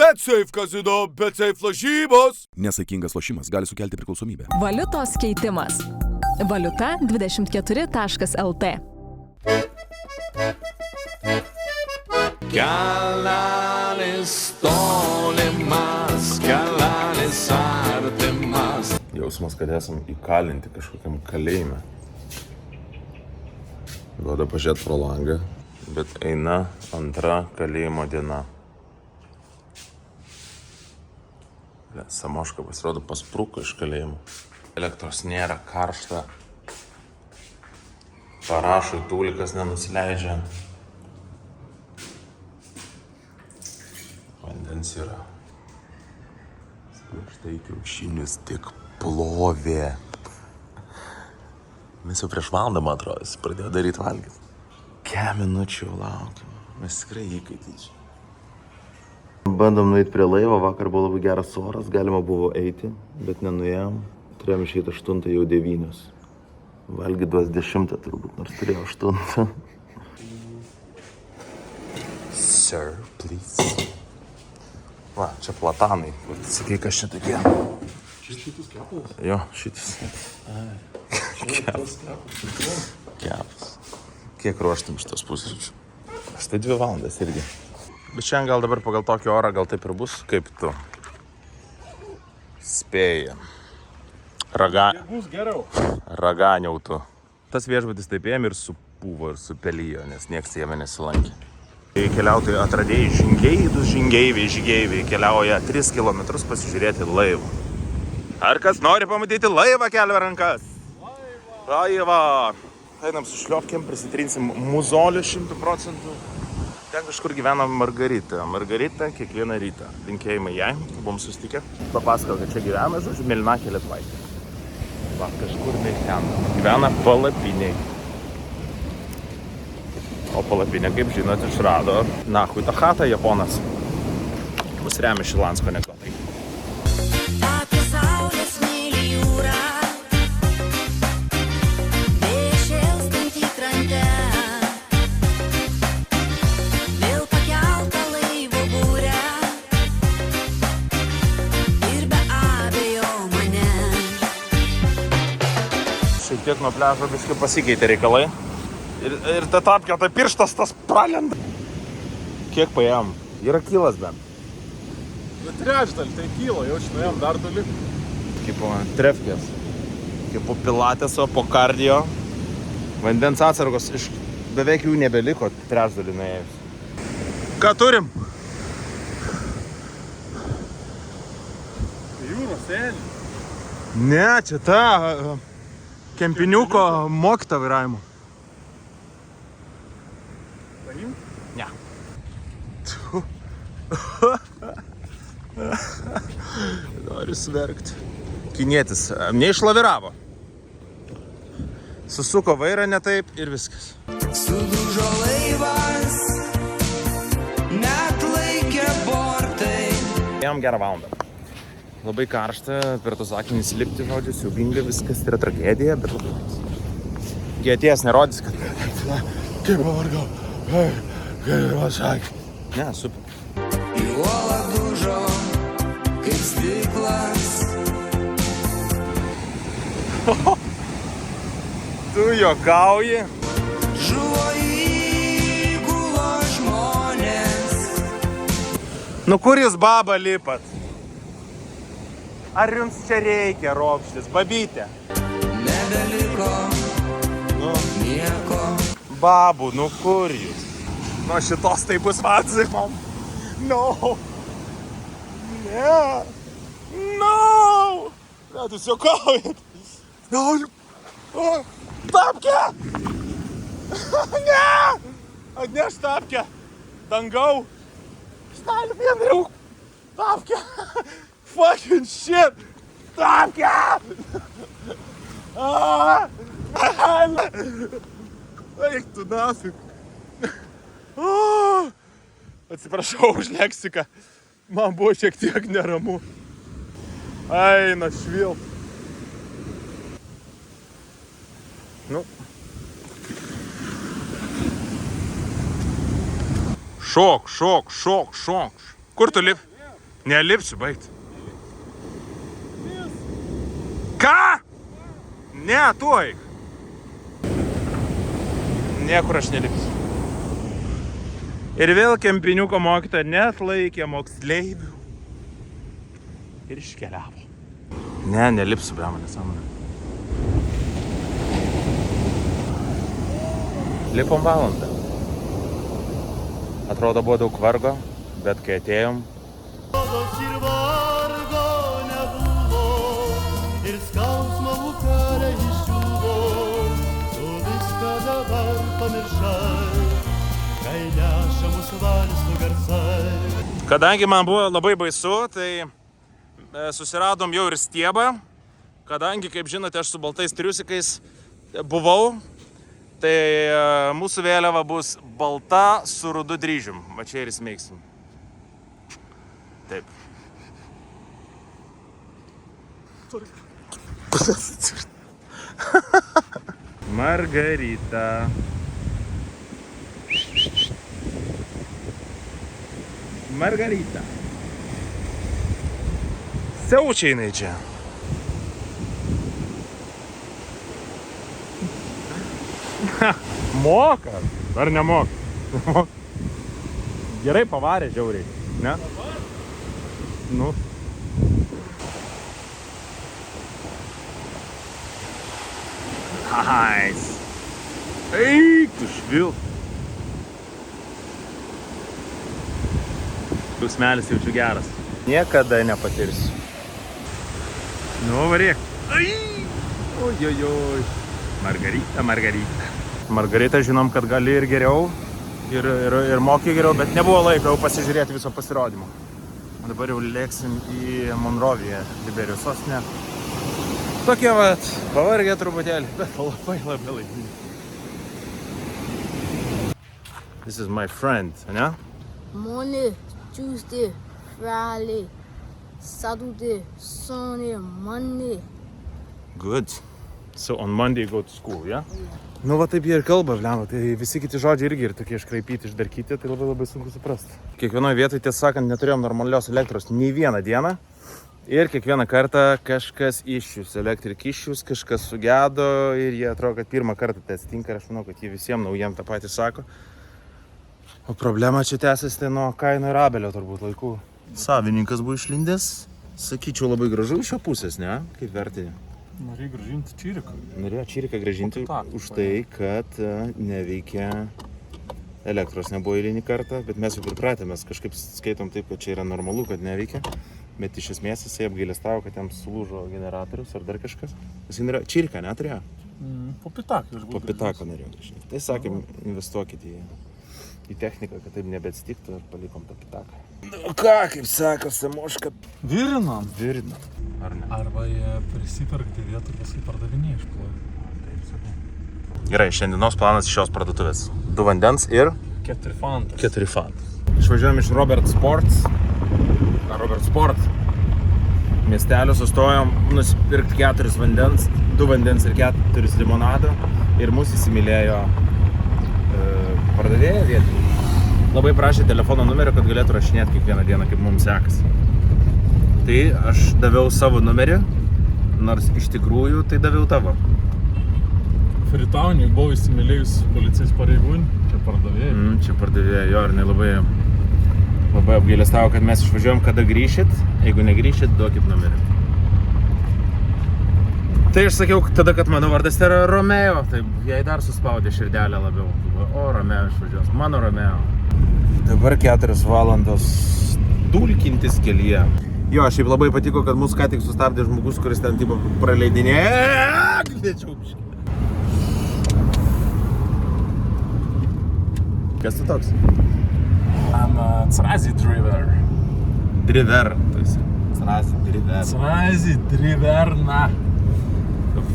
BetSafe kazino, BetSafe lažybos. Nesaikingas lošimas gali sukelti priklausomybę. Valiutos keitimas. Valiuta24.lt. Kelelis tolimas, kelelis artimas. Jausmas, kad esam įkalinti kažkokiam kalėjime. Duoda pažiūrėti pro langą, bet eina antra kalėjimo diena. Samoška pasirodo paspruko iš kalėjimo. Elektros nėra, karšta. Parašui tūlikas nenusileidžia. Vandens yra. Štai kiaušinius tik plovė. Mes jau prieš valandą, man atrodo, jis pradėjo daryti valgyti. Kiek minučių laukiam. Mes tikrai įkaityčiai. Bandom nueiti prie laivo, vakar buvo labai geras oras, galima buvo eiti, bet nenuėjom. Turėjom išeiti 8, jau 9. Valgyt duos 10 turbūt, nors turėjau 8. Sir, please. Va, čia platanai. Sakai, kas čia tokie? Šitas kepalas? Jo, šitas. Kepas. Kiek ruoštum šitos pusryčių? Štai 2 valandas irgi. Bet šiandien gal dabar pagal tokį orą gal taip ir bus, kaip tu spėji. Bus geriau. Raganiautų. Tas viešbutis taip ėmė ir supūvo ir supelijo, nes nieks jame nesilankė. Keliautojai atradėjai žygeiviai keliauja 3 kilometrus pasižiūrėti laivą. Ar kas nori pamatyti laivą, kelio rankas? Laivą! Einam su šliopkėm, prisitrinsim muzoliu 100%. Ten kažkur gyvena Margarita. Margarita kiekvieną rytą. Linkėjimai jai, buvom susitikę. Papasakau, kad čia gyvena, žodžiu, Mėlynakė Lietuvaitė. Va, kažkur ten. Gyvena palapiniai. O palapinė, kaip žinot, išrado nahui tą chatą japonas. Mus remia Šilansko anekdotai. Šiek tiek nuo pliažo biškai pasikeitė reikalai. Ir ta tapkė, tai pirštas tas pralenda. Kiek paėjom? Yra kylas bent. Trečdalį, tai kylo, jau šinojom dar toli. Kaip po trefkės. Kaip po pilateso, po kardio. Vandens atsargos iš beveik jų nebeliko trečdalį nuėjus. Ką turim? Jūros sėlį. Ne, čia ta kempiniuko mokyta vairavimo. Paim? Ne. Noriu sverkti. Kinietis neišlaviravo. Susuko vairą ne taip ir viskas. Sudužo laivas, net laikė bortai. Ėjom gerą valandą. Labai karšta, per tos akmenys lipti, žodžiu, siaubinga, viskas yra tragedija, bet labai nice. Kai atėjęs nerodys, kad kaip pavargau, kaip pasakė. Ne, super. Į uolą dužo, kaip stiklas. Tu juokauji? Žuvo įgulo žmonės. Nu kur jūs, baba, lipat? Ar jums čia reikia ropštis, babytė? Nebeliko nieko. Babų, nu kur jūs? Nu šitos tai bus vatsai, man. No. Ne. No. Ne, tu juokaujat. No. Tapkė. Ne. Atneš tapkę. Dangau. Šnaliu vienriau. Tapkė. Fucking shit! Tapkė! Eik tu nafik. Atsiprašau už leksiką. Man buvo šiek tiek neramu. Eina švil. Nu. Šok. Kur tu lip? Nelipsiu, baigt. Ką? Ne, tuoj. Niekur aš nelipsiu. Ir vėl kempiniuko mokytoja neatlaikė moksleivių. Ir iškeliavo. Ne, nelipsiu, blema, nesąmonė. Lipom valandą. Atrodo, buvo daug vargo, bet kai atėjom, Ir vargo nebuvo, ir skausmo ukarė išsiuvo, tu viską dabar pamiršai, kai neša mūsų valsų garsai. kadangi man buvo labai baisu, tai susiradom jau ir stiebą. Kadangi, kaip žinote, aš su baltais triusikais buvau, tai mūsų vėliava bus balta su rudu dryžium. Va čia ir įsmeigsim. Taip. Margarita. Margarita. Siaučia jinai čia. Moka. Ar nemoka? Gerai pavarė žiauriai. Ne? Nu. Hais. Eik, tu švilp. Jausmelis jaučiu geras. Niekada nepatirsiu. Nu, varyk. Ojojoj. Margarita, Margarita. Margarita žinom, kad gali ir geriau, ir moki geriau, bet nebuvo laiko jau pasižiūrėti viso pasirodymo. Dabar jau lėksim į Monroviją, Liberijos sostinę. Tokie vat, pavargę truputėlį, bet labai laimingi. This is my friend, ne? Monday, Tuesday, Friday, Saturday, Sunday, Monday. Good. So on Monday you go to school, yeah? Nu va taip jie ir kalba, blema, tai visi kiti žodžiai irgi ir tokie iškraipyti, išdarkyti, tai labai sunku suprasti. Kiekvienoje vietoje, tiesą sakant, neturėjom normalios elektros nei vieną dieną. Ir kiekvieną kartą kažkas išjus, elektrik išjus, kažkas sugedo ir jie atrodo, kad pirmą kartą tai atsitinka ir aš manau, kad jie visiems naujiem tą patį sako. O problema čia tęsiasi tai nuo Kaino ir Abelio turbūt laikų. Savininkas buvo išlindęs, sakyčiau, labai gražu iš jo pusės, ne? Kaip vertini? Norėjai gražinti Čiriką. Norėjo Čiriką gražinti už tai, kad neveikia elektros, nebuvo eilinį kartą, bet mes jau pripratę, mes kažkaip skaitom taip, kad čia yra normalu, kad neveikia, bet iš esmės jisai apgailestavo, kad jam sulūžo generatorius ar dar kažkas. Jisai norėjo Čiriką, neturėjo? Po pitaką. Po pitaką norėjo gražinti. Tai sakėm, investuokit į techniką, kad taip nebeatsitiktų ir palikom tą pitaką. Nu ką, kaip sako, Samoška? Virinam. Virinam. Ar ne? Arba jie prisiperkti vietą ir paskui pardavinėja išplovė. Taip sakau. Gerai, šiandienos planas šios parduotuvės. 2 vandens ir 4 fantas. 4 fantas. Išvažiuojam iš Robert Sport miestelio, sustojom nusipirkti 4 vandens, 2 vandens ir 4 limonado ir mūsų įsimylėjo pardavėja vietinė. Labai prašė telefono numerio, kad galėtų rašinėti kiekvieną dieną, kaip mums sekasi. Tai aš daviau savo numerį, nors iš tikrųjų tai daviau tavo. Fritauniui buvo įsimylėjus policijos pareigūnį, čia pardavėjai. Čia pardavėja, jo, ir labai apgailestavo, kad mes išvažiuojam, kada grįšit. Jeigu negrįšit, duokit numerį. Tai aš sakiau tada, kad mano vardas yra Romeo, tai jai dar suspaudė širdelę labiau. O, Romeo išvažiuos, mano Romeo. Dabar 4 valandos dulkintis kelyje. Jo, šiaip labai patiko, kad mūsų ką tik sustabdė žmogus, kuris ten tipo praleidinėja. Kas tu toks? I'm a Crazy Driver. Driver, tu esi. Crazy Driverna.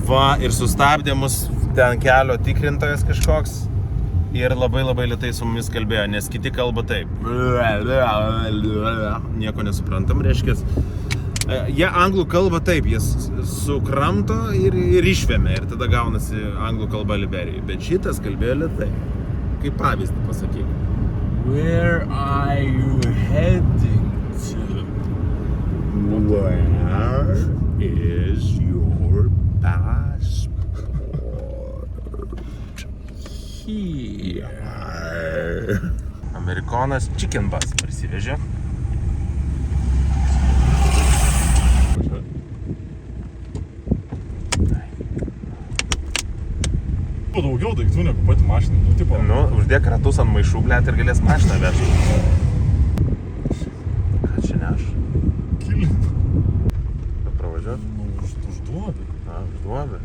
Va, ir sustabdė mus ten kelio tikrintojas kažkoks. Ir labai lėtai su mumis kalbėjo, nes kiti kalba taip. Nieko nesuprantam, reiškia. Jie anglų kalba taip, jie sukramto ir išvėmė. Ir tada gaunasi anglų kalba Liberijai. Bet šitas kalbėjo lėtai. Kaip pavyzdį pasakyk. Where are you heading to? Amerikonas Chicken Bus prisivežė. Daugiau daiktų negu pati mašina. Nu, tipo, Nu, uždėk ratus ant maišų, blėt, ir galės mašiną vežti. Ką čia neš? kilin. Pravažiuot? Nu, užduodi. Užduoda.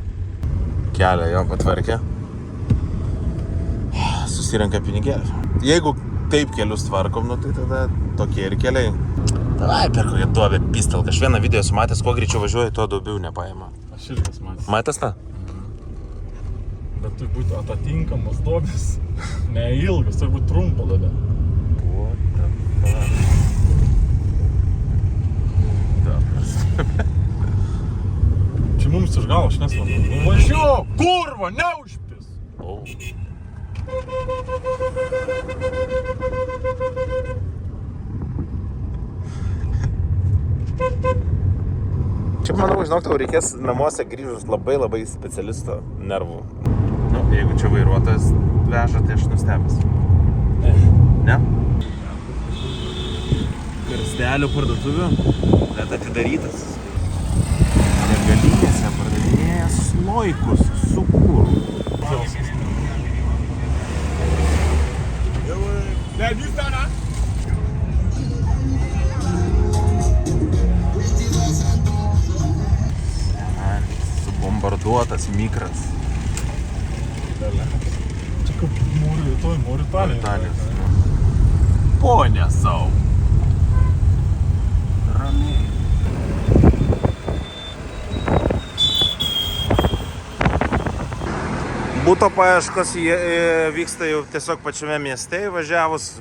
Kelią jo patvarkė. Susirenka pinigėlį. Jeigu taip kelius tvarkom, nu tai tada tokie ir keliai. Davai, per kokią duobę pistelką. Aš vieną video esu matęs, kuo greičiau važiuoju, tuo daugiau nepaima. Aš irgi tas matęs. Matęs tą? Bet turi būti atitinkamas duobės. Neilgas, turi būti trumpa duobė. What the fuck? Dabras. Čia mums iš galo, aš nesvarbu. Nu, važiuok, kurva, neužpis! Oh. Čia, manau, žinok, tau reikės namuose grįžus labai specialisto nervų. Nu, jeigu čia vairuotojas veža, tai aš nustebęs. Ne? Karstelių parduotuvių, net atidarytas. Degalinėse pardavinėja sloikus su kūru. Subombarduotas mikras. Čia kaip Mauritanijos. Ponė sau. Ramiai. Būto paieškos vyksta jau tiesiog pačiame mieste įvažiavus.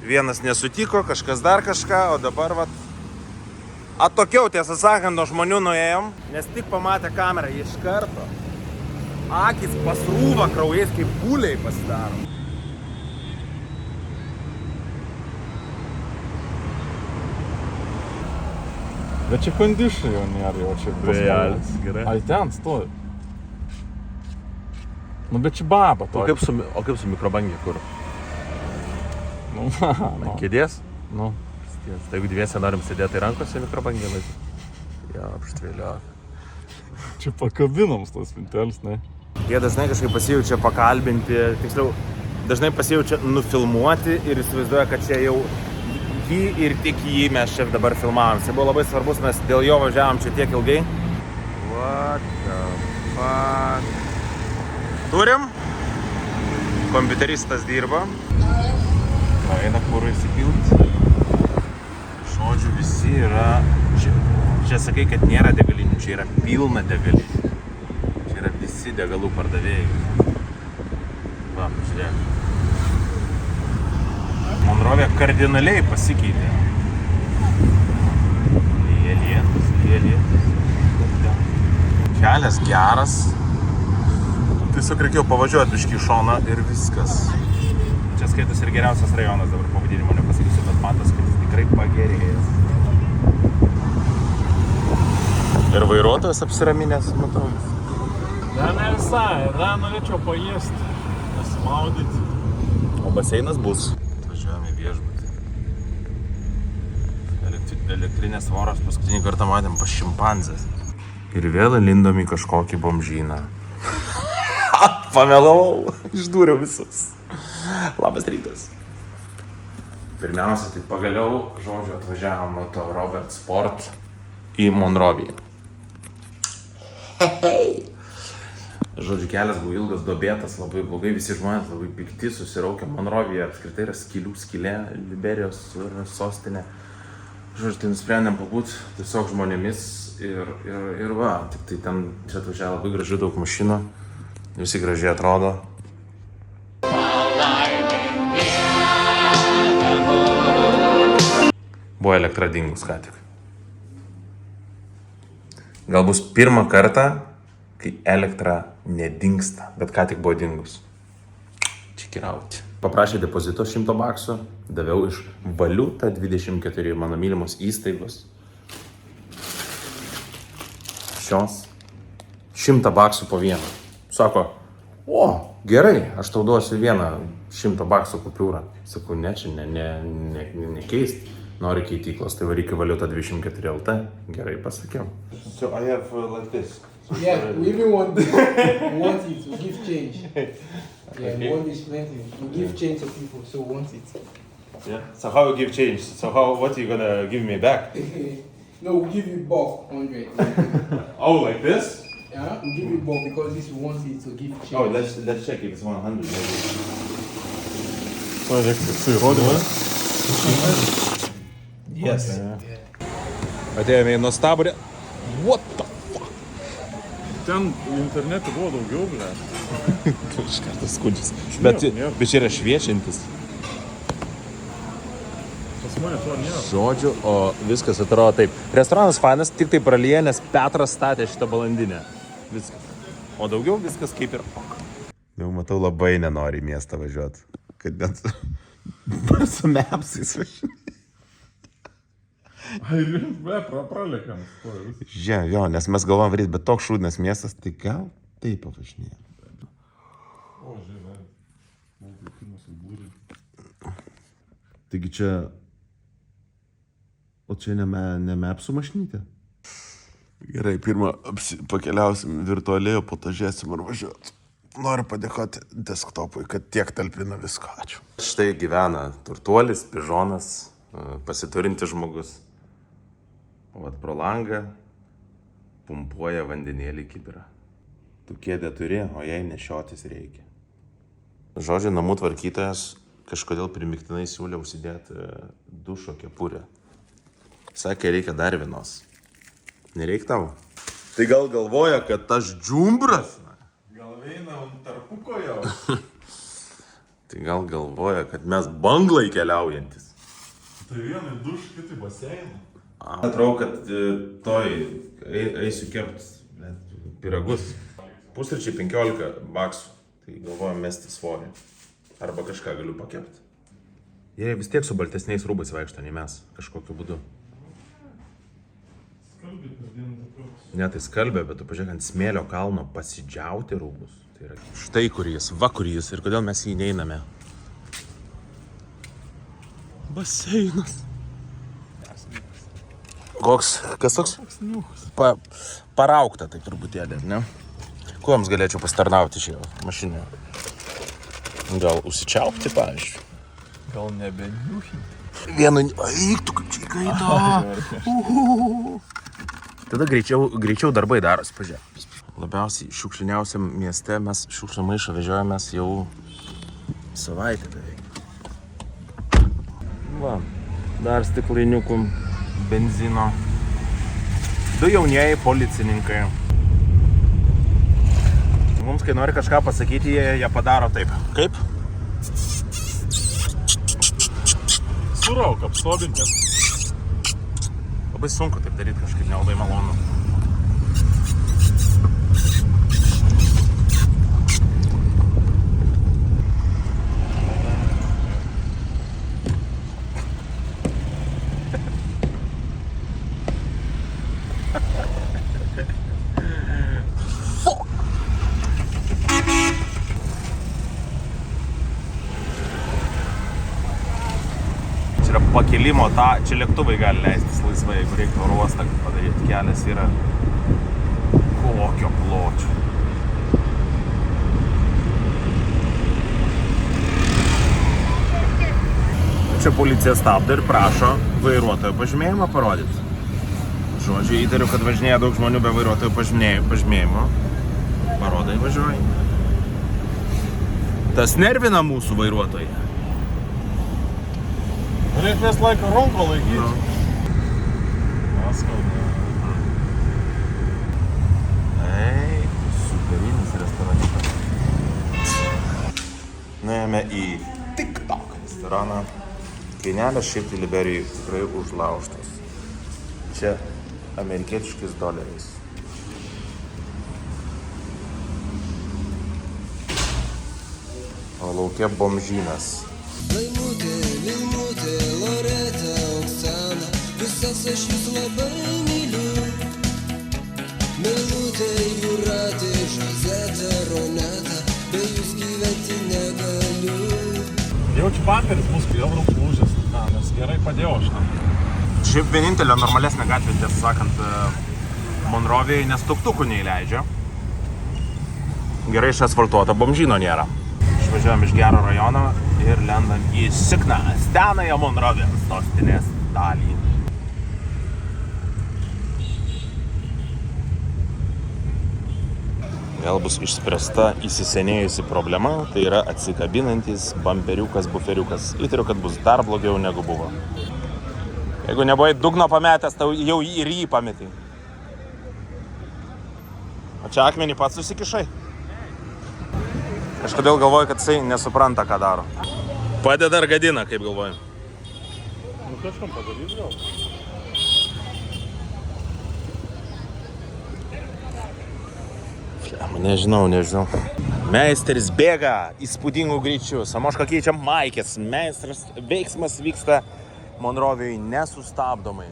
Vienas nesutiko, kažkas dar kažką, o dabar vat atokiau, tiesą sakant, nuo žmonių nuėjom, nes tik pamatė kamerą iš karto. Akis pasrūva kraujais, kaip buliai pasidaro. Bet čia kondišai jau nėra, jau čia Vėjelis, gerai. Ai, ten stovi. Nu, bet čia baba O tokia. kaip su mikrobangė kur? Nu, Kėdės? Nu. Tai jeigu dviese norim sėdėti rankose mikrobangė laikyti. Jo, apštvėlio. Čia pakabinams tos spintelis, ne? Jie dažnai kažkaip pasijaučia pakalbinti, tiksliau, dažnai pasijaučia nufilmuoti ir įsivaizduoja, kad čia jau jį ir tik jį mes čia dabar filmavom. Jis buvo labai svarbus, mes dėl jo važiavom čia tiek ilgai. What the fuck? Turim. Kompiuteristas dirba. Eina kurų įsipilti. Žodžiu, visi yra... Čia sakai, kad nėra degalinių, čia yra pilna degalinių. Čia yra visi degalų pardavėjai. Va, pažiūrėk. Monrovė kardinaliai pasikeitė. Lietus. Kelias geras. Tiesiog reikėjo pavažiuoti biškį į šoną ir viskas. Čia skaitos ir geriausias rajonas, dabar pavadinimo nepasakysiu, bet matas, kad jis tikrai pagerėjęs. Ir vairuotojas apsiraminęs, matau. Ne visai, norėčiau paėsti, nesimaudyti. O baseinas bus. Atvažiuojame į viešbutį. Elektrinės voros paskutinį kartą matėm pas šimpanzės. Ir vėl lindom į kažkokį bomžyną. Pamelavau, išdūriau visus. Labas rytas. Pirmiausia, tai pagaliau, žodžiu, atvažiavom nuo to Robert Sport į Monrovį. Žodžiu, kelias buvo ilgas, duobėtas, labai blogai, visi žmonės labai pikti, susiraukę. Monrovėje apskritai yra skylė, Liberijos sostinė. Žodžiu, tai nusprendėm pabūt tiesiog žmonėmis ir va, tik tai ten čia atvažiavo labai gražių daug mašinų, visi gražiai atrodo. Buvo elektra dingus ką tik. Gal bus pirmą kartą, kai elektra nedingsta, bet ką tik buvo dingus. Čekirauti. Paprašė depozito 100 baksų, daviau iš Valiuta 24, mano mylimos įstaigos. Šios 100 baksų po vieną. Sako, o, gerai, aš tau duosiu vieną 100 baksų kupiūrą. Sakau, ne, čia nekeist. Nori keityklos, tai varyk į valiutą 24 LT. Gerai pasakiau. So I have like this. Yeah, we even want it to give change. Yeah, want is plenty. We give change to people, so want it. Yeah. So how you give change? So what are you gonna give me back? No, we give you bulk 100. Oh, like this? Yeah, we give you bulk because this we want it to give change. Oh, let's check if it's 100. Yes. Atėjome į nuostabų. What the fuck? Ten internete buvo daugiau, ble. Iš karto skudžius. Bet čia yra šviečiantis. Pas mane to nėra. Žodžiu, o viskas atrodo taip. Restoranas fainas, tik tai pralyja, nes Petras statė šitą balandinę. Viskas. O daugiau viskas kaip ir... Jau matau, labai nenori į miestą važiuoti. Kad net su mepsais važiuoti. Ai, be, pralėkiam. Žiūrėjau, jo, nes mes galvom varyti, bet toks šūdnas miestas, tai gal taip pavažinėjom. O, žiūrėjau. Taigi čia... O čia ne mepsų mašinytė? Gerai, pirmą pakeliausim virtualiai, o po to žiūrėsim ar važiuot. Noriu padėkoti desktopui, kad tiek talpina visko. Ačiū. Štai gyvena turtuolis, pižonas, pasiturintis žmogus. O vat pro langą pumpuoja vandenėlį kibirą. Tu kėdę turi, o jai nešiotis reikia. Žodžiu, namų tvarkytojas kažkodėl primiktinai siūlė užsidėti dušo kepurę. Sakė, reikia dar vienos. Nereik tau? Tai gal galvoja, kad aš džumbras? Gal eina tarpuko jau? Tai gal galvoja, kad mes banglai keliaujantis. Tai vienai duš, kitai baseiną. Atrodo, kad eisiu kept piragus. Pusryčiai 15 baksų. Tai galvojam mesti svorį. Arba kažką galiu pakepti. Jie vis tiek su baltesniais rūbais vaikšto, nei mes. Kažkokiu būdu. Ne, tai skalbė, bet tu pažiūrėk ant smėlio kalno pasidžiauti rūbus. Tai yra... Štai kur jis, va kur jis. Ir kodėl mes jį neiname. Baseinas. Koks, kas toks? Paraukta taip truputėlį, ne? Kuo jums galėčiau pastarnauti šioje mašinoje? Gal užsičiaupti, pavyzdžiui? Gal nebeniuhinti? Vienu... Eik, tu kaip čia įkaito! Tada greičiau darbai darosi, pažiūrėk. Labiausiai šiukšliniausiam mieste mes šiukšlių maišą vežiojamės jau savaitę beveik. Va, dar stiklainiukų benzino. 2 jaunieji policininkai. Mums, kai nori kažką pasakyti, jie padaro taip. Kaip? Surauk, apstobinti. Labai sunku taip daryti, kažkaip nelabai malonu. Pakilimo čia lėktuvai gali leistis laisvai, jeigu reikia oro uostą padaryti. Kelias yra kokio pločio. Čia policija stabdo ir prašo vairuotojo pažymėjimą parodyti. Žodžiu, įtariu, kad važinėja daug žmonių be vairuotojo pažymėjimo. Parodai važiuoji. Tas nervina mūsų vairuotojai. Reikia vis laiką runko laikyti. Paskauda. Ei, superinis restoraniukas. Nuėjome į TikTok restoraną. Kainelės šiaip tai Liberijai tikrai užlaužtos. Čia amerikietiškais doleriais. O laukia bomžynas. Laimutė, Loreta, Oksana, visas aš jūs labai myliu. Meilutė. Onutė, Jūratė, Žozetė, Roneta, be jūs gyventi negaliu. Jaučiu pamperis bus jau lūžęs, nes gerai padėjau aš tam. Šiaip vienintelė normalesnė gatvė, tiesą sakant, Monrovėje, nes tuktukų neįleidžia. Gerai išasfaltuota, bomžyno nėra. Išvažiuojam iš gero rajono ir lendam į Sikną, senąją Monrovės sostinės dalį. Vėl bus išspręsta įsisenėjusi problema, tai yra atsikabinantis bamperiukas, buferiukas. Įtariu, kad bus dar blogiau negu buvo. Jeigu nebuvai dugno pametęs, tau jau ir jį pametei. O čia akmenį pats susikišai. Kažkodėl galvoju, kad jisai nesupranta, ką daro. Padeda ar gadina, kaip galvoju? Nu kažkam padarys gal. Nežinau. Meisteris bėga įspūdingų greičių. Samoška keičia maikės. Meistras veiksmas vyksta Monrovėje nesustabdomai.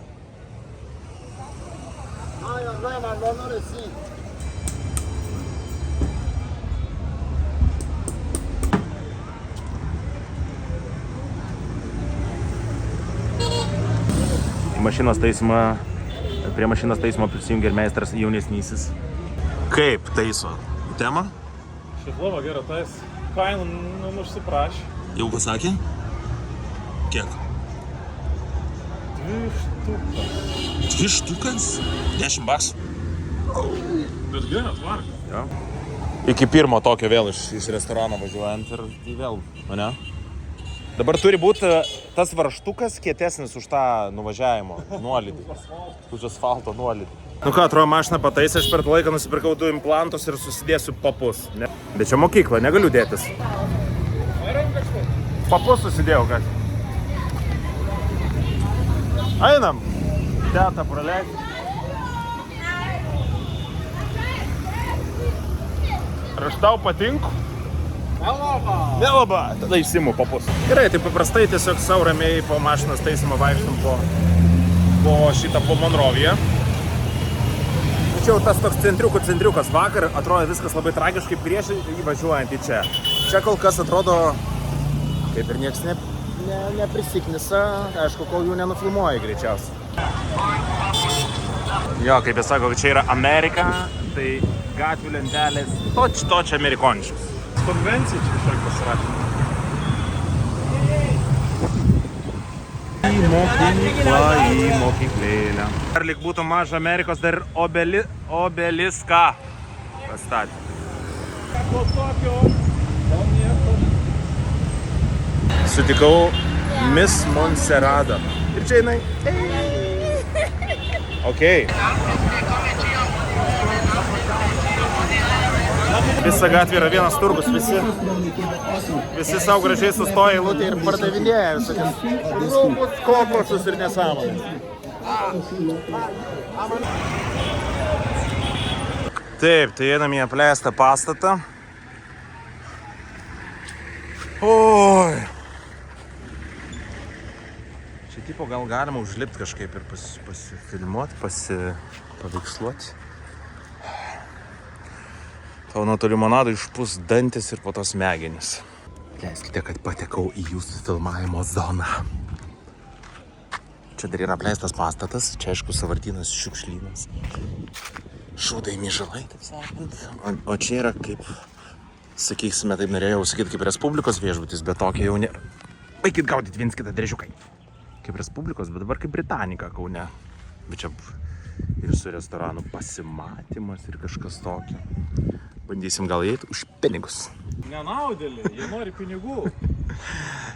Prie mašinos taismo prisijungė ir meistras jaunesnysis. Kaip taiso? Tema? Šetlova gera tais. Kainų užsiprašė. Jau pasakė? Kiek? 2 štukas. 2 štukas? 10 baksų. Bet gera tvarka. Ja. Iki pirmo tokio vėl iš restorano važiuojant ir vėl, o ne? Dabar turi būti tas varžtukas kietesnis už tą nuvažiavimo nuolydį. Už asfalto nuolydį. Nu ką, atrodo, mašiną pataisė, aš per tą laiką nusipirkau 2 implantus ir susidėsiu papus. Ne? Bet čia mokykla, negaliu dėtis. Papus susidėjau, kad. Einam. Tetą praleidžiu. Ar aš tau patinku? Nelaba. Tada išsimu papus. Gerai, tai paprastai tiesiog savo ramiai po mašinos taisymą vaikštam po šitą po Monrovėje. Tačiau tas toks centriukas vakar atrodo viskas labai tragiškai prieš įvažiuojant į čia. Čia kol kas atrodo kaip ir nieks neprisiknisa, aišku, kol jų nenufilmuoja greičiausiai. Jo, kaip jis sako, čia yra Amerika, tai gatvių lentelės toč amerikoniškas. Konvencija čia kažkaip pasirašė. Į mokyklėlę. Ar lyg būtų maža Amerikos, dar obeliską pastatė. Sutikau Miss Montserratą. Ir čia jinai. Okei. Visa gatvė yra vienas turgus, visi savo gražiai sustoja eilutė ir pardavinėja visokias rūbus, kokosus ir nesąmonės. Taip, tai einam į apleistą pastatą. Oi. Čia tipo gal galima užlipti kažkaip ir pasifilmuoti, paveiksluoti. Tau nuo to limonado išpūs dantis ir po to smegenis. Leiskite, kad patekau į jūsų filmavimo zoną. Čia dar yra apleistas pastatas, čia aišku sąvartynas, šiukšlynas. Šūdai myžalai, taip sakant. O čia yra kaip, sakysime, taip norėjau sakyti, kaip Respublikos viešbutis, bet tokia jau ne... Baikit gaudyti viens kitą drėžiukai. Kaip Respublikos, bet dabar kaip Britanika Kaune. Bet čia ir su restoranu pasimatymas ir kažkas tokio. Bandysim gal įeiti už pinigus. Nenaudėliai, jie nori pinigų.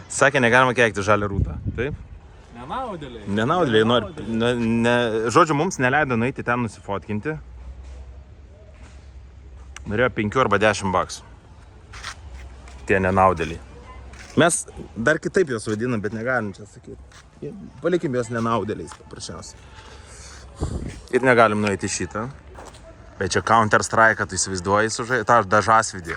Sakė, negalima keikti žalią rūtą, taip? Nenaudėliai. Nenaudėliai nori... Žodžiu, mums neleido nueiti ten nusifotkinti. Norėjo 5 arba 10 baksų. Tie nenaudėliai. Mes dar kitaip juos vadinam, bet negalim čia sakyti. Palikim juos nenaudėliais paprasčiausiai. Ir negalim nueiti šitą. Bet čia Counter Strike, tu įsivaizduoji sužai, tą dažasvidį.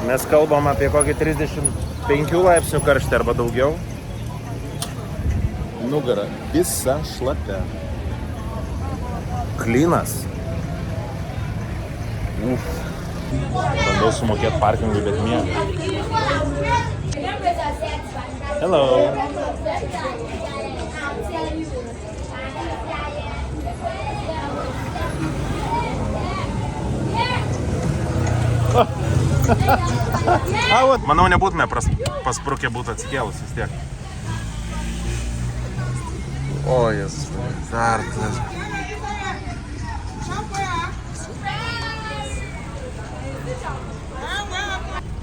Mes kalbam apie kokį 35 laipsnių karštį arba daugiau. Nugara visa šlapia. Klinas. Bandau sumokėti parkingui, bet miega. Hello. Manau, nebūtume pasprukę būtų atsikėlus vis tiek. O, Jezus, dar tas.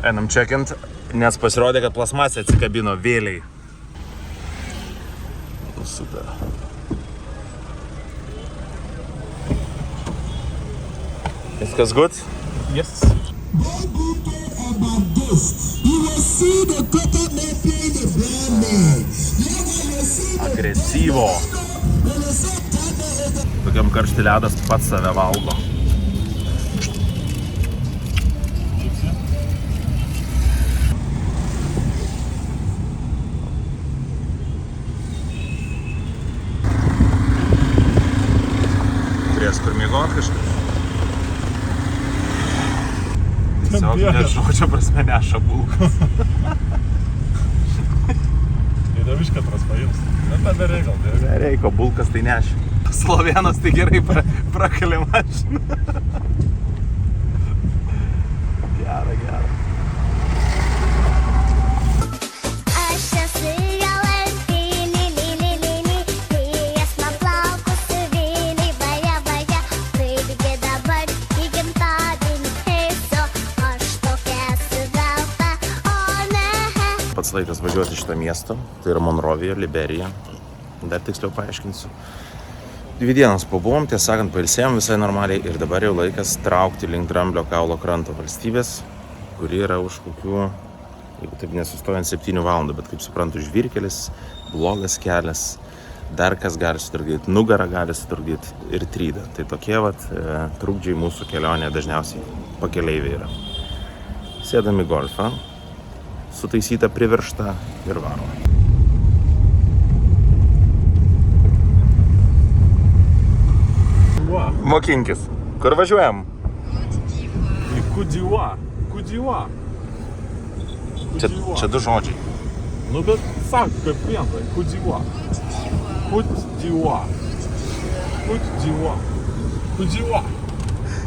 Einam čekint, nes pasirodė, kad plasmasė atsikabino vėliai. Super. Viskas good? Yes. Agresyvo. Tokiam karšti ledas pats save valgo. Turės kur miegot kažkaip. Tiesiog nežodžio prasme neša bulkas. Tai davišką tras paims. Bet tada reikal. Reiko, bulkas tai neša. Slovenas tai gerai prakalė mašiną. Gera, gera. Pats laikas važiuoti iš šitą miestą, tai yra Monrovija, Liberija, dar tiksliau paaiškinsiu. 2 dienas pabuvom, tiesą sakant, pailsėjom visai normaliai ir dabar jau laikas traukti link Dramblio kaulo kranto valstybės, kuri yra už kokių, jeigu taip nesustojant, 7 valandų, bet kaip suprantu, žvyrkelis, blogas kelias, dar kas gali sutrukdyti, nugarą gali sutrukdyti ir trydą. Tai tokie vat trukdžiai mūsų kelionė dažniausiai pakeleiviai yra. Sėdami golfą, sutaisyta, priveršta ir varo. Mokinkis. Kur važiuojam? Kudiwa. Kudiwa. Čia 2 žodžiai. Nu, bet sak, kaip vientai. Kudiwa. Kudiwa. Kudiwa. Kudiwa.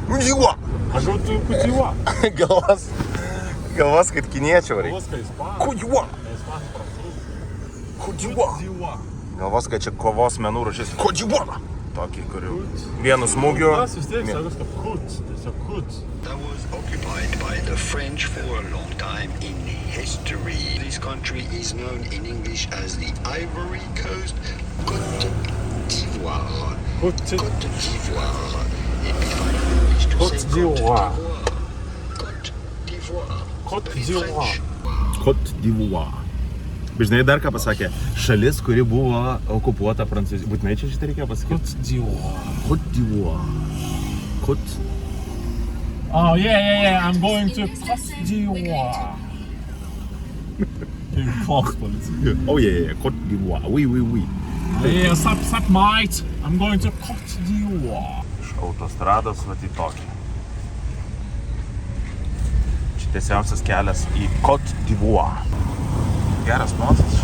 Kudiwa. Aš jau tu kudiwa. Galvos, kad kiniečių reikia. Galvos, kad ispanų. Kudiwa. Ispanų prancūzų. Kudiwa. Galvos, kad čia kovos menų rūšis. Kudiwa. Tokį, kurių vienu smūgiu. Tas vis tiek sakas, kad kut. Tiesiog kut. That was occupied by the French for a long time in history. This country is known in English as the Ivory Coast, Côte d'Ivoire. Côte d'Ivoire. Et puis finally, we wish to say Côte d'Ivoire. Côte d'Ivoire. Côte d'Ivoire. Côte d'Ivoire. Žinai, dar ką pasakė, šalis, kuri buvo okupuota Prancūzija. Būtinai čia šitą reikėjo pasakyti? Côte d'Ivoire. Côte d'Ivoire. Côte. Oh, yeah, I'm going to Côte d'Ivoire. Oh, yeah, Côte d'Ivoire. Oui. Yeah, sup, mate. I'm going to Côte d'Ivoire. Iš autostrados, vat į tokį. Čia tiesiausias kelias į Côte d'Ivoire. Geras mostas.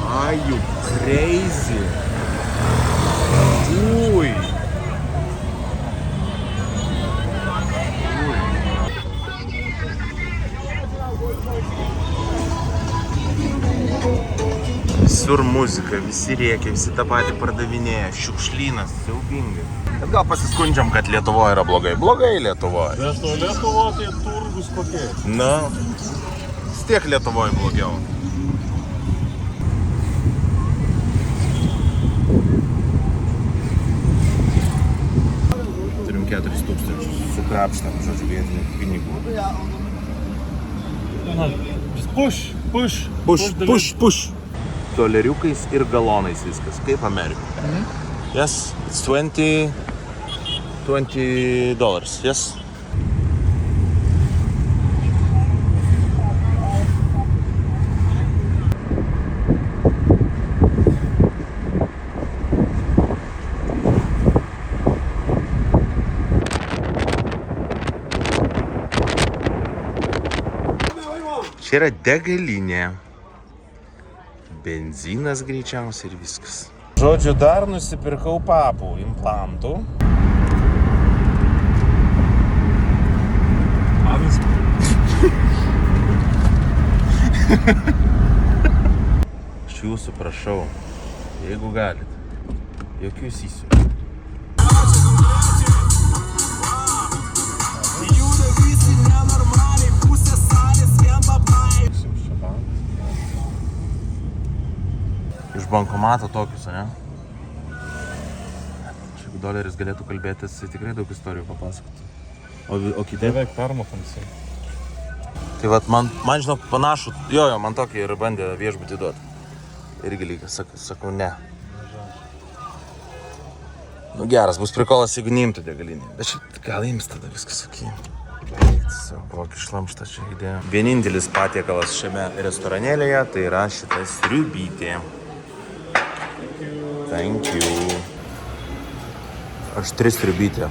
Are you crazy? Ui. Visur muzika, visi rėkia, visi tą patį pardavinėja, šiukšlynas, siaubingai. Bet gal pasiskundžiam, kad Lietuvoje yra blogai. Blogai Lietuvoje. Bet to Lietuvoje tai turgus kokie. Na, vis tiek Lietuvoje blogiau. Turim 4000 sukrapštą, žodžiu, vietinių pinigų. Push. Doleriukais ir galonais viskas, kaip Amerikoje. Yes, it's $20. Yes. Čia yra degalinė. Benzinas greičiausiai ir viskas. Žodžiu, dar nusipirkau papų implantų. Aš jūsų prašau, jeigu galit, jokių sysių. Iš bankomato tokius, ne? Šiaip doleris galėtų kalbėtis, tikrai daug istorijų papasakoti. O kiti? Beveik permatom jisai. Tai vat man žinok panašu, jo, man tokį ir bandė viešbutį duoti. Irgi lygas, sakau ne. Nu geras, bus prikolas, jeigu neimtų degalinį. Bet šiaip gal ims tada viskas okei. Kokį šlamštą čia įdėjo. Vienintelis patiekalas šiame restoranėlėje, tai yra šita sriubytė. Thank you. Aš 3 sriubytė.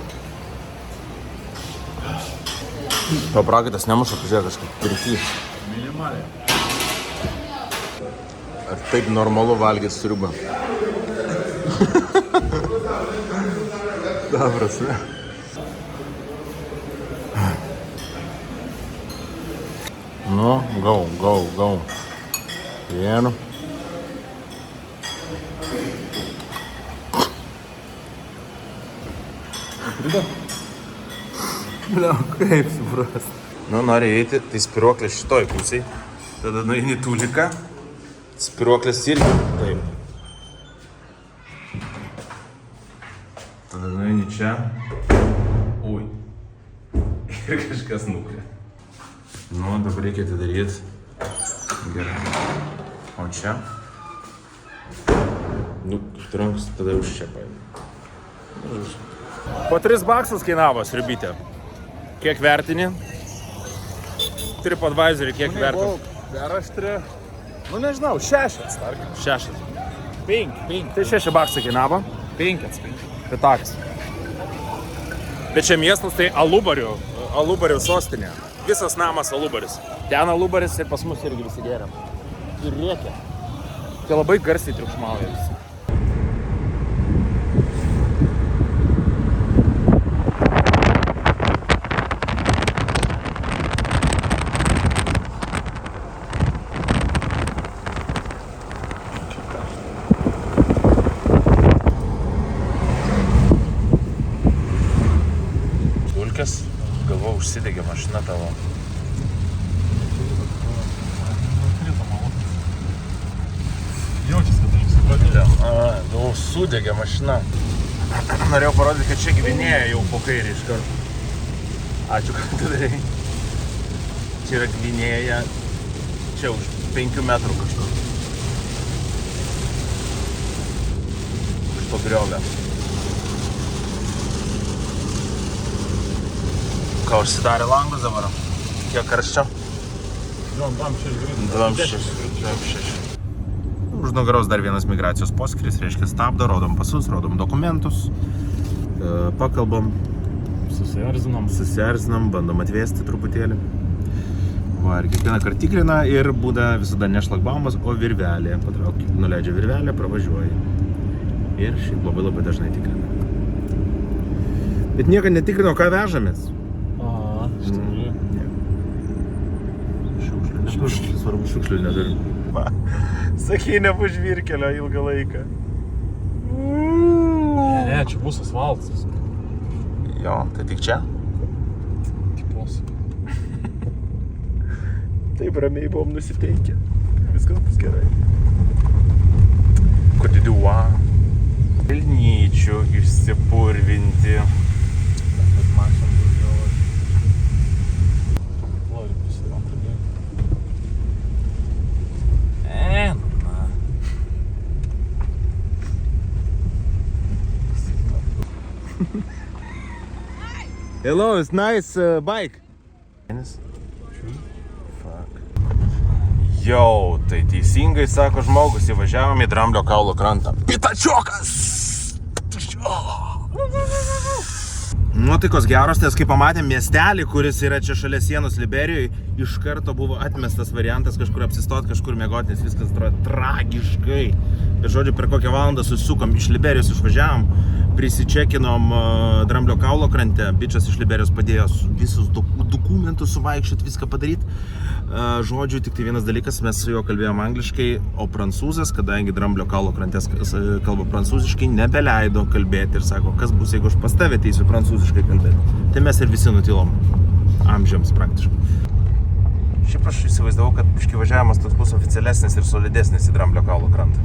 Paprakaitas nemuša, pažiūrėk, kažkaip pirkys. Minimaliai. Ar taip normalu valgyti sriubą? Ta prasme. Nu, go. Vienu. Bliau, kaip suprast. Nu, nori eiti, tai spiruoklės šitoj pusėj. Tada nueini tuliką. Spiruoklės irgi. Taip. Tada nueini čia. Ui. Ir kažkas nukrė. Nu, dabar reikia atidaryti. Gerai. O čia? Nu, užtranks, tada už čia paėmė. Po 3 baksus kainavo sriubytė. Kiek vertini? TripAdvisor'į kiek vertini? Per aštri. Nu nežinau, 6, tarkim. 6. 5. Tai 6 baksai kainavo. 5. Pitakas. Bet čia miestas tai Alubarių sostinė. Visas namas Alubaris. Ten Alubaris ir pas mus irgi visi geria. Ir rėkia. Tai labai garsiai triukšmauja visi. Galvo, užsidegė mašina tavo. Jaučiasi, kad nusipadė. Nu, sudegė mašina. Norėjau parodyti, kad čia Gvinėja jau po kairį iš karto. Ačiū, kad tu darai. Čia yra Gvinėja. Čia už 5 metrų kažkur. Už to griovę. Ką, užsidarė langus dabar? Kiek karščio? 2,6. Už nugaros dar vienas migracijos poskyris, reiškia stabdo, rodom pasus, rodom dokumentus, pakalbam, susierzinam, bandom atvėsti truputėlį. Va, ir kiekvieną kartą tikrina ir būda visada ne šlagbaumas, o virvelė. Patrauk, nuleidžia virvelę, pravažiuoji. Ir šiaip labai dažnai tikrina. Bet niekad netikrino, ką vežamės. Svarbu, šiukšlių neturim. Sakei, nebus žvyrkelio ilgą laiką. Ne, čia bus asfaltas. Jo, tai tik čia? Tipos. Taip ramiai buvom nusiteikę. Viskas bus gerai. Kodiduo. Vilnyčių išsipurvinti. Hello, it's nice bike. Jau, tai teisingai sako žmogus, įvažiavom į Dramblio kaulo krantą. Pitačiokas! Nuotaikos geros, nes kai pamatėm miestelį, kuris yra čia šalia sienos Liberijoje, iš karto buvo atmestas variantas kažkur apsistot, kažkur miegoti, nes viskas atrodo tragiškai. Bet žodžiu, per kokią valandą susukom, iš Liberijos išvažiavom, prisičekinom Dramblio kaulo krante, bičas iš Liberijos padėjo visus dokumentus suvaikščiot, viską padaryti. Žodžiu, tik tai vienas dalykas, mes su juo kalbėjom angliškai, o prancūzas, kadangi Dramblio kaulo krantės kalba prancūziškai, nebeleido kalbėti ir sako, kas bus, jeigu aš pas tave ateisiu prancūziškai kalbėti. Tai mes ir visi nutilom, amžiams praktiškai. Šiaip aš įsivaizdavau, kad biškį važiavimas toks bus oficialesnis ir solidesnis į Dramblio kaulo krantą.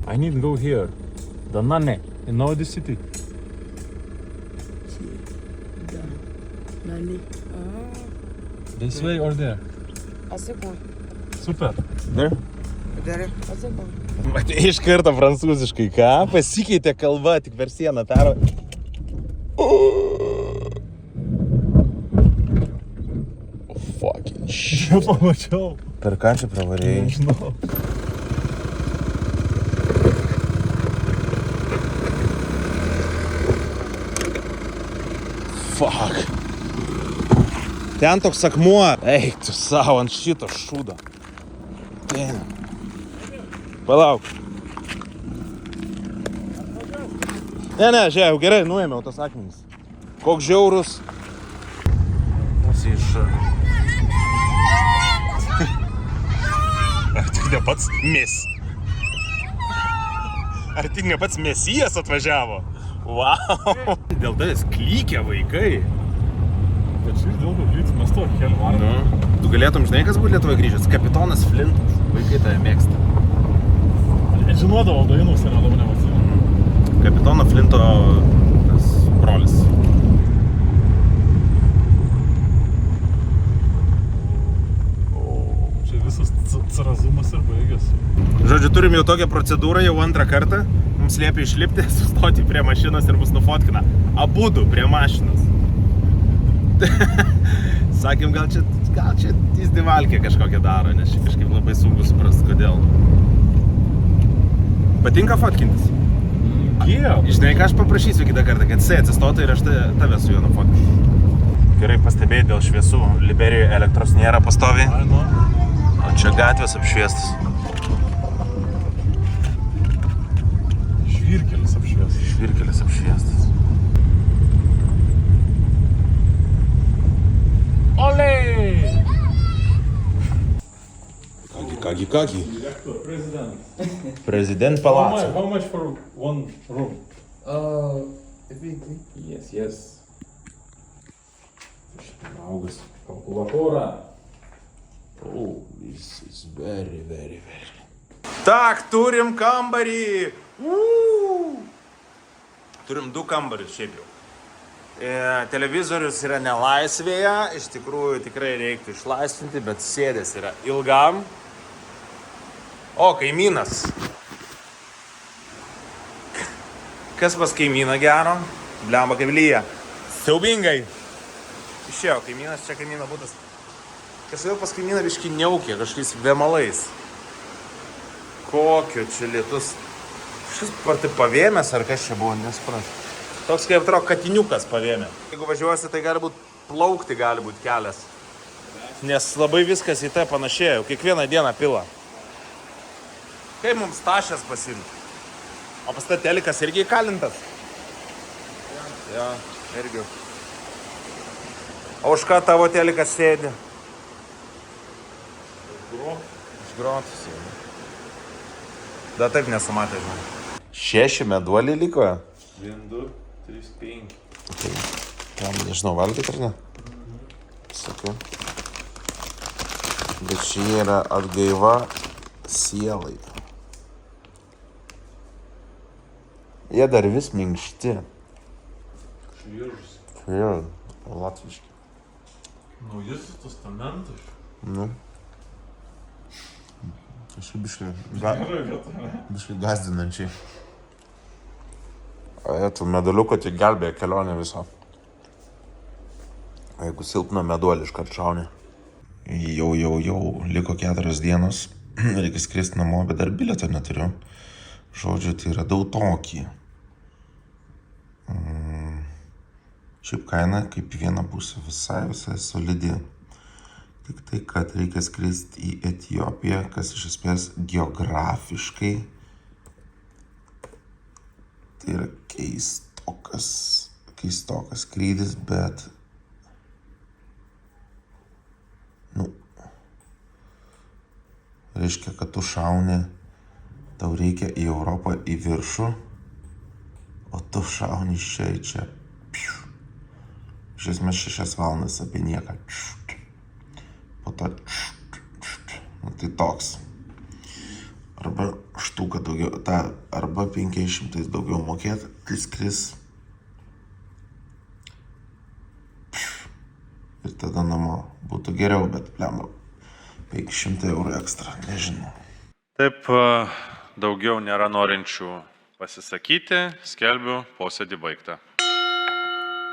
I need to go here. The Nane, in Nodi city. This way or there? Super. There? Iš karto prancūziškai, ką? Pasikeitė kalba, tik per sieną perva. Fucking shit. Čia pamačiau. Per ką čia pravarėjai? Nežinau. Fuck. Ten toks akmuo. Eik tu savo ant šito šūdo. Damn. Palauk. Ne, žiūrėjau, gerai, nuėmiau tas akmenis. Koks žiaurus. Mūsų iš... Ar tik ne pats Ar tik ne pats Mesijas atvažiavo? Wow. Dėl tavęs klykia vaikai. Bet šis dėl to glytis mes to keliu varom. Tu galėtum, žinai, kas būtų Lietuvoje grįžęs? Kapitonas Flintas. Vaikai tave mėgsta. Žinodavau dainus ir dabar nematėjau. Kapitono Flinto brolis. Čia visas carazumas ir baigėsi. Žodžiu, turim jau tokią procedūrą jau antrą kartą. Mums liepia išlipti, sustoti prie mašinos ir mus nufotkina. Abudu prie mašinos. Sakėm, gal čia izdivalkė kažkokią daro, nes čia kažkaip labai sunku suprasti, kodėl. Patinka fotkintis? Žinai, ką aš paprašysiu kitą kartą, kad jisai atsistotų ir aš tave su juo nufotkinsiu. Gerai pastebėjai dėl šviesų. Liberijoje elektros nėra pastoviai. O čia gatvės apšviestas. Žvyrkelis apšviestas. Olej! Kagi. President. Prezident palaco. How much for one room? A big thing. Yes. Augas. Kalkulatūra. Oh, this is very. Tak, turim kambarį. Turim 2 kambarius šiaip jau. Televizorius yra nelaisvėje, iš tikrųjų tikrai reiktų išlaisvinti, bet sėdės yra ilgam. O, kaimynas. Kas pas kaimyną gero? Blemba kaip lyja. Siaubingai. Išėjo kaimynas, čia kaimyno būtas. Kažkaip pas kaimyną biškį niaukė, kažkokiais vėmalais. Kokio čia lietus. Šis partai pavėmės, ar kas čia buvo, nesuprantu. Toks kaip atrodo katiniukas pavėmė. Jeigu važiuosi, tai gali būt plaukti, gali būt kelias. Nes labai viskas į tai panašėjo, kiekvieną dieną pila. Kaip mums tašės pasimti? O pas ta telikas irgi įkalintas? Ja, irgi. O už ką tavo telikas sėdi? Iš grotų sėdi. Da taip nesumatė, žinai. 6 meduoliai liko? 1, 2, 3, 5. Okay. Tam, nežinau, valgyti ar ne? Sakiau. Bet čia yra atgaiva sielai. Jie dar vis minkšti. Šviežus. Šviežus. Latviški. Naujasis testamentas. Nu. Kažkaip biškai gazdinančiai. Tų medaliukų tik gelbėja kelionę visą. Jeigu silpna meduolį iškart šauni. Jau, liko 4 dienos. Reikia skristi namo, bet dar bilietą neturiu. Žodžiu, tai radau tokį. Šiaip kaina kaip viena pusė visai solidi. Tik tai, kad reikia skristi į Etiopiją, kas iš esmės geografiškai tai yra keistokas skrydis, bet reiškia, kad tu šauni, tau reikia į Europą į viršų, o tu šauni iš čia. Iš esmės 6 valandas apie nieką. Po to tai toks. Arba štuką daugiau, arba 500 daugiau mokėt, tai skris. Ir tada namo būtų geriau, bet plemo 500 eurų ekstra, nežinau. Taip, daugiau nėra norinčių pasisakyti, skelbiu posėdį baigtą.